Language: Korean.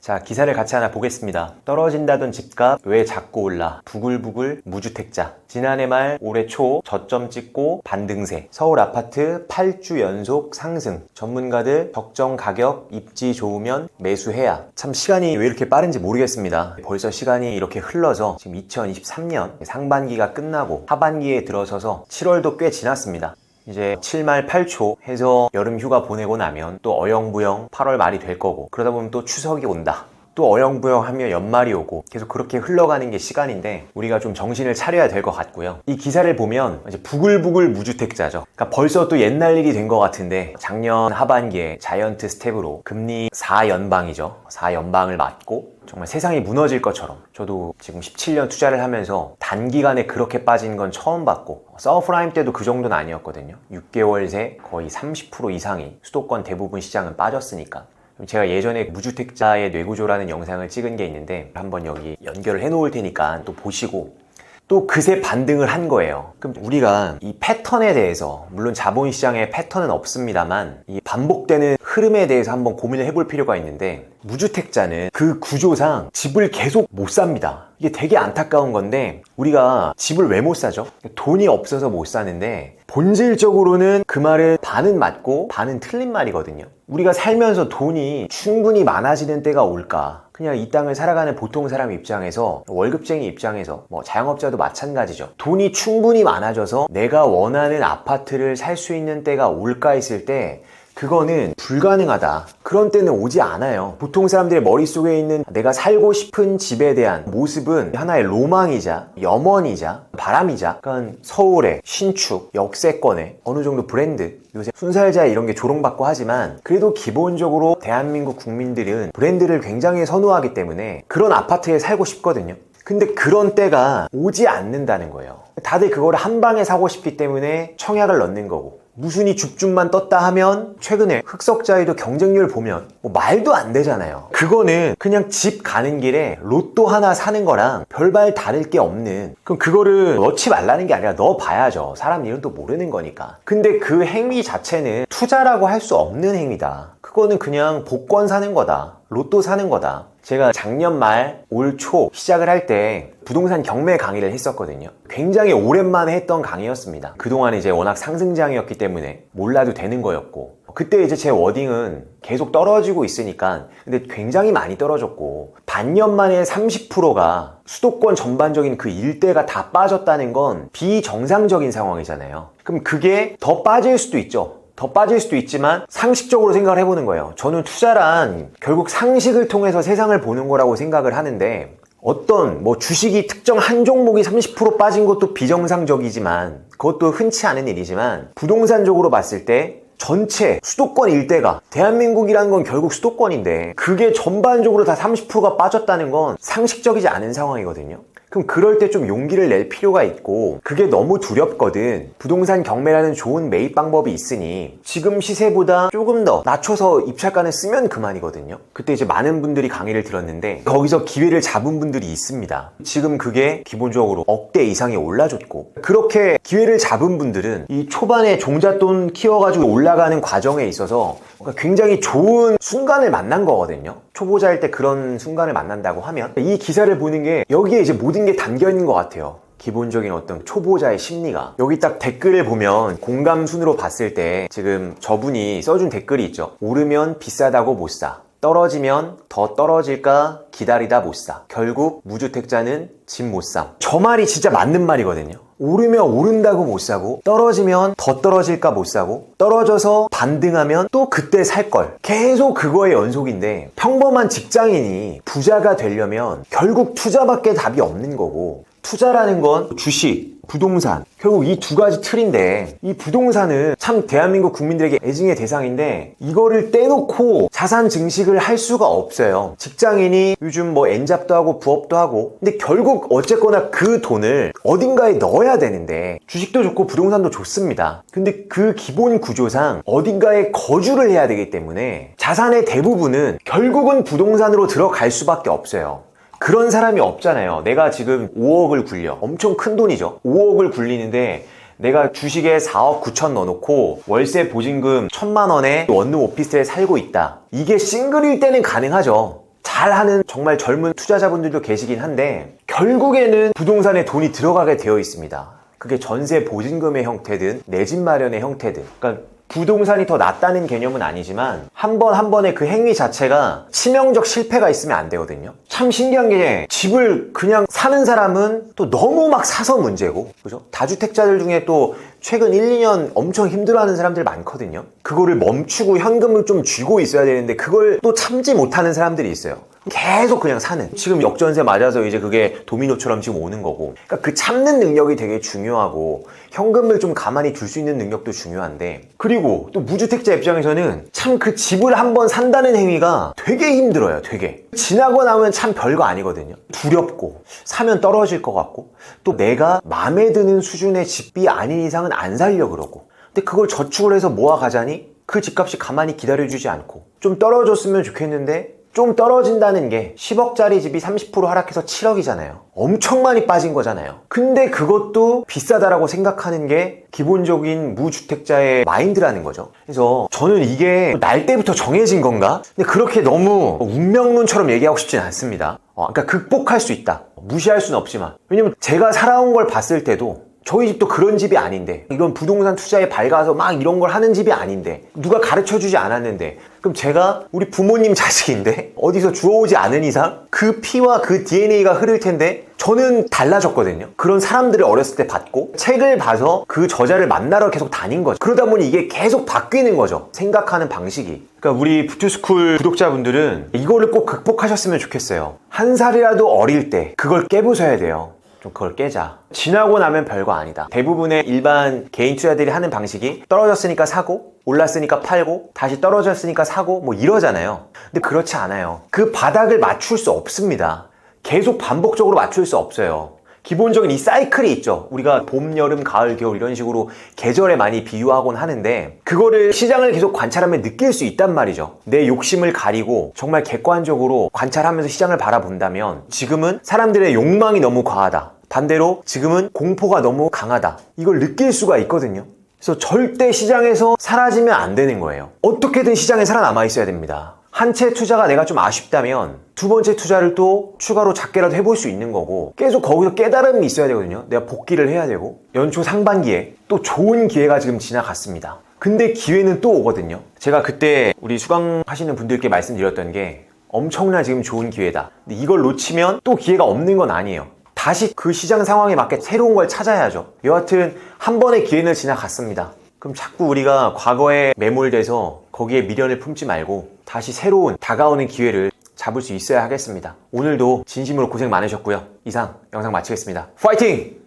자, 기사를 같이 하나 보겠습니다. 떨어진다던 집값 왜 자꾸 올라? 부글부글 무주택자. 지난해 말 올해 초 저점 찍고 반등세. 서울 아파트 8주 연속 상승. 전문가들 적정 가격 입지 좋으면 매수해야. 참 시간이 왜 이렇게 빠른지 모르겠습니다. 벌써 시간이 이렇게 흘러서 지금 2023년 상반기가 끝나고 하반기에 들어서서 7월도 꽤 지났습니다. 이제 7말 8초 해서 여름 휴가 보내고 나면 또 어영부영 8월 말이 될 거고, 그러다 보면 또 추석이 온다. 또 어영부영 하면 연말이 오고, 계속 그렇게 흘러가는 게 시간인데 우리가 좀 정신을 차려야 될 것 같고요. 이 기사를 보면 이제 부글부글 무주택자죠. 그러니까 벌써 또 옛날 일이 된 것 같은데, 작년 하반기에 자이언트 스텝으로 금리 4연방이죠. 4연방을 맞고 정말 세상이 무너질 것처럼, 저도 지금 17년 투자를 하면서 단기간에 그렇게 빠진 건 처음 봤고, 서브프라임 때도 그 정도는 아니었거든요. 6개월 새 거의 30% 이상이 수도권 대부분 시장은 빠졌으니까. 제가 예전에 무주택자의 뇌구조라는 영상을 찍은 게 있는데 한번 여기 연결을 해 놓을 테니까 또 보시고, 또 그새 반등을 한 거예요. 그럼 우리가 이 패턴에 대해서, 물론 자본시장에 패턴은 없습니다만 이 반복되는 흐름에 대해서 한번 고민을 해볼 필요가 있는데, 무주택자는 그 구조상 집을 계속 못 삽니다. 이게 되게 안타까운 건데, 우리가 집을 왜 못 사죠? 돈이 없어서 못 사는데, 본질적으로는 그 말은 반은 맞고 반은 틀린 말이거든요. 우리가 살면서 돈이 충분히 많아지는 때가 올까? 그냥 이 땅을 살아가는 보통 사람 입장에서, 월급쟁이 입장에서, 자영업자도 마찬가지죠. 돈이 충분히 많아져서 내가 원하는 아파트를 살 수 있는 때가 올까 했을 때, 그거는 불가능하다. 그런 때는 오지 않아요. 보통 사람들의 머릿속에 있는 내가 살고 싶은 집에 대한 모습은 하나의 로망이자 염원이자 바람이자, 그러니까 서울의 신축, 역세권의 어느 정도 브랜드, 요새 순살자 이런 게 조롱받고 하지만 그래도 기본적으로 대한민국 국민들은 브랜드를 굉장히 선호하기 때문에 그런 아파트에 살고 싶거든요. 근데 그런 때가 오지 않는다는 거예요. 다들 그거를 한 방에 사고 싶기 때문에 청약을 넣는 거고, 무순이 줍줍만 떴다 하면 최근에 흑석자에도 경쟁률 보면 말도 안 되잖아요. 그거는 그냥 집 가는 길에 로또 하나 사는 거랑 별반 다를 게 없는, 그럼 그거를 넣지 말라는 게 아니라 넣어봐야죠. 사람 일은 또 모르는 거니까. 근데 그 행위 자체는 투자라고 할 수 없는 행위다. 그거는 그냥 복권 사는 거다. 로또 사는 거다. 제가 작년 말 올 초 시작을 할 때 부동산 경매 강의를 했었거든요. 굉장히 오랜만에 했던 강의였습니다. 그동안 이제 워낙 상승장이었기 때문에 몰라도 되는 거였고, 그때 이제 제 워딩은 계속 떨어지고 있으니까, 근데 굉장히 많이 떨어졌고, 반년 만에 30%가 수도권 전반적인 그 일대가 다 빠졌다는 건 비정상적인 상황이잖아요. 그럼 그게 더 빠질 수도 있죠. 더 빠질 수도 있지만 상식적으로 생각을 해보는 거예요. 저는 투자란 결국 상식을 통해서 세상을 보는 거라고 생각을 하는데, 어떤 주식이 특정 한 종목이 30% 빠진 것도 비정상적이지만, 그것도 흔치 않은 일이지만, 부동산적으로 봤을 때 전체 수도권 일대가, 대한민국이라는 건 결국 수도권인데 그게 전반적으로 다 30%가 빠졌다는 건 상식적이지 않은 상황이거든요. 그럼 그럴 때 좀 용기를 낼 필요가 있고, 그게 너무 두렵거든. 부동산 경매라는 좋은 매입 방법이 있으니 지금 시세보다 조금 더 낮춰서 입찰가는 쓰면 그만이거든요. 그때 이제 많은 분들이 강의를 들었는데 거기서 기회를 잡은 분들이 있습니다. 지금 그게 기본적으로 억대 이상이 올라줬고, 그렇게 기회를 잡은 분들은 이 초반에 종잣돈 키워가지고 올라가는 과정에 있어서 굉장히 좋은 순간을 만난 거거든요. 초보자일 때 그런 순간을 만난다고 하면, 이 기사를 보는 게 여기에 이제 모든 게 담겨 있는 것 같아요. 기본적인 어떤 초보자의 심리가. 여기 딱 댓글을 보면 공감 순으로 봤을 때 지금 저분이 써준 댓글이 있죠. 오르면 비싸다고 못 사. 떨어지면 더 떨어질까 기다리다 못 사. 결국 무주택자는 집 못 삼. 저 말이 진짜 맞는 말이거든요. 오르면 오른다고 못 사고, 떨어지면 더 떨어질까 못 사고, 떨어져서 반등하면 또 그때 살 걸. 계속 그거의 연속인데, 평범한 직장인이 부자가 되려면 결국 투자밖에 답이 없는 거고, 투자라는 건 주식, 부동산, 결국 이 두 가지 틀인데, 이 부동산은 참 대한민국 국민들에게 애증의 대상인데 이거를 떼놓고 자산 증식을 할 수가 없어요. 직장인이 요즘 N잡도 하고 부업도 하고, 근데 결국 어쨌거나 그 돈을 어딘가에 넣어야 되는데, 주식도 좋고 부동산도 좋습니다. 근데 그 기본 구조상 어딘가에 거주를 해야 되기 때문에 자산의 대부분은 결국은 부동산으로 들어갈 수밖에 없어요. 그런 사람이 없잖아요. 내가 지금 5억을 굴려. 엄청 큰 돈이죠. 5억을 굴리는데 내가 주식에 4억 9천 넣어놓고 월세 보증금 1,000만 원에 원룸 오피스텔에 살고 있다. 이게 싱글일 때는 가능하죠. 잘하는 정말 젊은 투자자분들도 계시긴 한데 결국에는 부동산에 돈이 들어가게 되어 있습니다. 그게 전세 보증금의 형태든 내 집 마련의 형태든, 그러니까 부동산이 더 낫다는 개념은 아니지만 한 번 한 번의 그 행위 자체가 치명적 실패가 있으면 안 되거든요. 참 신기한 게 집을 그냥 사는 사람은 또 너무 막 사서 문제고, 그죠? 다주택자들 중에 또 최근 1, 2년 엄청 힘들어하는 사람들 많거든요. 그거를 멈추고 현금을 좀 쥐고 있어야 되는데 그걸 또 참지 못하는 사람들이 있어요. 계속 그냥 사는. 지금 역전세 맞아서 이제 그게 도미노처럼 지금 오는 거고. 그러니까 그 참는 능력이 되게 중요하고 현금을 좀 가만히 둘 수 있는 능력도 중요한데, 그리고 또 무주택자 입장에서는 참 그 집을 한번 산다는 행위가 되게 힘들어요. 되게. 지나고 나면 참 별거 아니거든요. 두렵고 사면 떨어질 것 같고 또 내가 마음에 드는 수준의 집이 아닌 이상은 안 살려 그러고, 근데 그걸 저축을 해서 모아가자니 그 집값이 가만히 기다려주지 않고 좀 떨어졌으면 좋겠는데 좀 떨어진다는 게 10억짜리 집이 30% 하락해서 7억이잖아요. 엄청 많이 빠진 거잖아요. 근데 그것도 비싸다라고 생각하는 게 기본적인 무주택자의 마인드라는 거죠. 그래서 저는 이게 날 때부터 정해진 건가? 근데 그렇게 너무 운명론처럼 얘기하고 싶진 않습니다. 그러니까 극복할 수 있다. 무시할 수는 없지만. 왜냐면 제가 살아온 걸 봤을 때도 저희 집도 그런 집이 아닌데, 이런 부동산 투자에 밝아서 막 이런 걸 하는 집이 아닌데, 누가 가르쳐주지 않았는데, 그럼 제가 우리 부모님 자식인데 어디서 주워오지 않은 이상 그 피와 그 DNA가 흐를 텐데 저는 달라졌거든요. 그런 사람들을 어렸을 때 봤고 책을 봐서 그 저자를 만나러 계속 다닌 거죠. 그러다 보니 이게 계속 바뀌는 거죠. 생각하는 방식이. 그러니까 우리 부투스쿨 구독자분들은 이거를 꼭 극복하셨으면 좋겠어요. 한 살이라도 어릴 때 그걸 깨부숴야 돼요. 좀 그걸 깨자. 지나고 나면 별거 아니다. 대부분의 일반 개인 투자들이 하는 방식이 떨어졌으니까 사고, 올랐으니까 팔고, 다시 떨어졌으니까 사고, 뭐 이러잖아요. 근데 그렇지 않아요. 그 바닥을 맞출 수 없습니다. 계속 반복적으로 맞출 수 없어요. 기본적인 이 사이클이 있죠. 우리가 봄, 여름, 가을, 겨울 이런 식으로 계절에 많이 비유하곤 하는데, 그거를 시장을 계속 관찰하면 느낄 수 있단 말이죠. 내 욕심을 가리고 정말 객관적으로 관찰하면서 시장을 바라본다면 지금은 사람들의 욕망이 너무 과하다. 반대로 지금은 공포가 너무 강하다. 이걸 느낄 수가 있거든요. 그래서 절대 시장에서 사라지면 안 되는 거예요. 어떻게든 시장에 살아남아 있어야 됩니다. 한 채 투자가 내가 좀 아쉽다면 두 번째 투자를 또 추가로 작게라도 해볼 수 있는 거고, 계속 거기서 깨달음이 있어야 되거든요. 내가 복귀를 해야 되고, 연초 상반기에 또 좋은 기회가 지금 지나갔습니다. 근데 기회는 또 오거든요. 제가 그때 우리 수강하시는 분들께 말씀드렸던 게 엄청나 지금 좋은 기회다. 근데 이걸 놓치면 또 기회가 없는 건 아니에요. 다시 그 시장 상황에 맞게 새로운 걸 찾아야죠. 여하튼 한 번의 기회는 지나갔습니다. 그럼 자꾸 우리가 과거에 매몰돼서 거기에 미련을 품지 말고 다시 새로운 다가오는 기회를 잡을 수 있어야 하겠습니다. 오늘도 진심으로 고생 많으셨고요. 이상 영상 마치겠습니다. 파이팅!